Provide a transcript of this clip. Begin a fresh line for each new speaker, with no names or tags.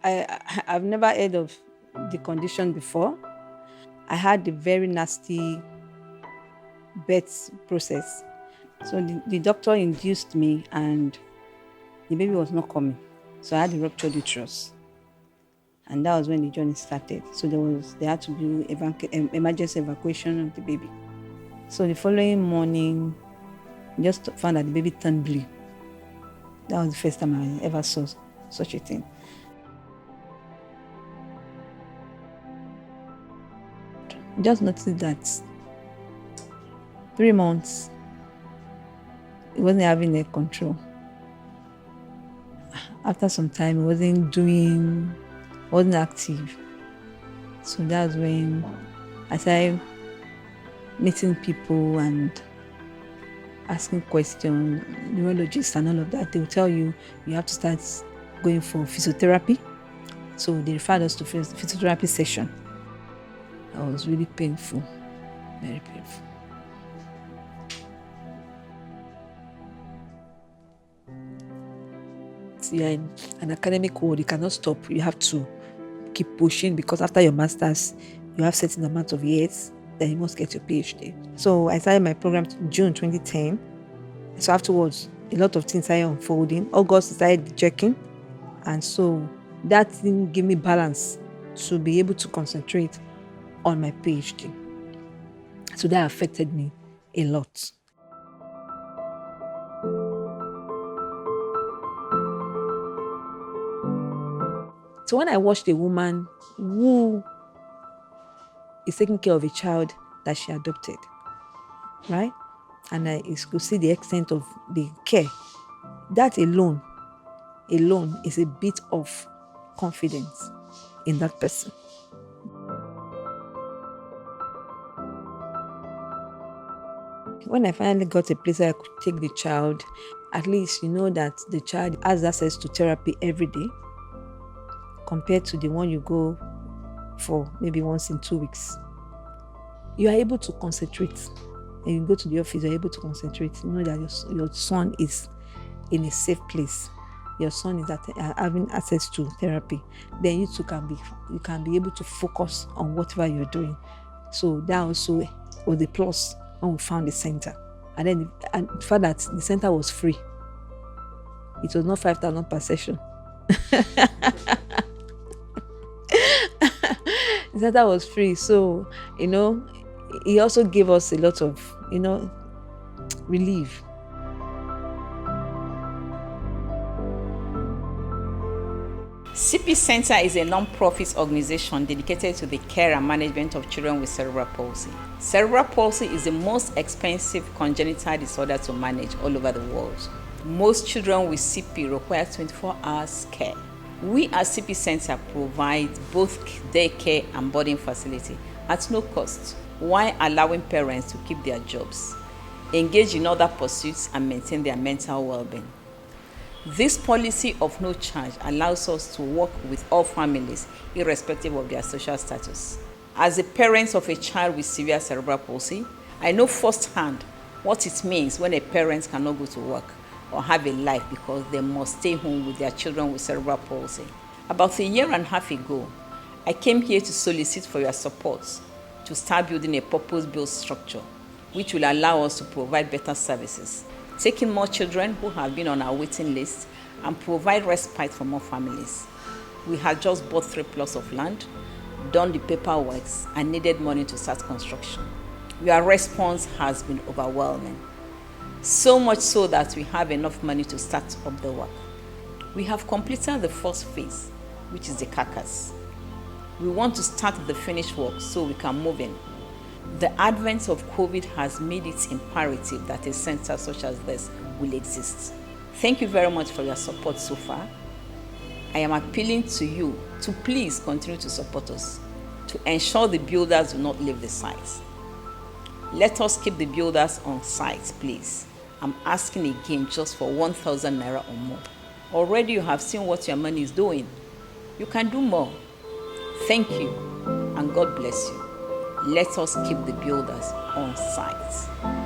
I've never heard of the condition before. I had a very nasty birth process. So the doctor induced me and the baby was not coming. So I had a ruptured uterus. And that was when the journey started. So there had to be emergency evacuation of the baby. So the following morning, just found that the baby turned blue. That was the first time I ever saw such a thing. Just noticed that 3 months, it wasn't having a control. After some time, it wasn't active. So that's when I started meeting people and asking questions, neurologists and all of that. They'll tell you have to start going for physiotherapy. So they referred us to physiotherapy session. That was really painful, very painful. You're in an academic world, you cannot stop. You have to keep pushing because after your master's, you have certain amount of years, then you must get your PhD. So I started my program in June 2010. So afterwards, a lot of things started unfolding. August started checking. And so that thing gave me balance to be able to concentrate on my PhD. So that affected me a lot. So when I watched a woman who is taking care of a child that she adopted, right? And I could see the extent of the care. That alone is a bit of confidence in that person. When I finally got a place where I could take the child, at least you know that the child has access to therapy every day compared to the one you go for maybe once in 2 weeks. You are able to concentrate. When you go to the office, you're able to concentrate. You know that your son is in a safe place. Your son is having access to therapy. Then you too can be able to focus on whatever you're doing. So that also was the plus when we found the center. And then the fact that the center was free. It was not 5,000 per session. The center was free. So, he also gave us a lot of, relief.
CP Center is a non-profit organization dedicated to the care and management of children with cerebral palsy. Cerebral palsy is the most expensive congenital disorder to manage all over the world. Most children with CP require 24 hours care. We at CP Center provide both daycare and boarding facility at no cost, while allowing parents to keep their jobs, engage in other pursuits, and maintain their mental well-being. This policy of no charge allows us to work with all families, irrespective of their social status. As a parent of a child with severe cerebral palsy, I know firsthand what it means when a parent cannot go to work or have a life because they must stay home with their children with cerebral palsy. About a year and a half ago, I came here to solicit for your support to start building a purpose-built structure which will allow us to provide better services, taking more children who have been on our waiting list, and provide respite for more families. We had just bought 3 plots of land, done the paperwork, and needed money to start construction. Your response has been overwhelming. So much so that we have enough money to start up the work. We have completed the first phase, which is the carcass. We want to start the finished work so we can move in. The advent of COVID has made it imperative that a center such as this will exist. Thank you very much for your support so far. I am appealing to you to please continue to support us, to ensure the builders do not leave the site. Let us keep the builders on site, please. I'm asking again just for 1,000 naira or more. Already you have seen what your money is doing. You can do more. Thank you, and God bless you. Let us keep the builders on site.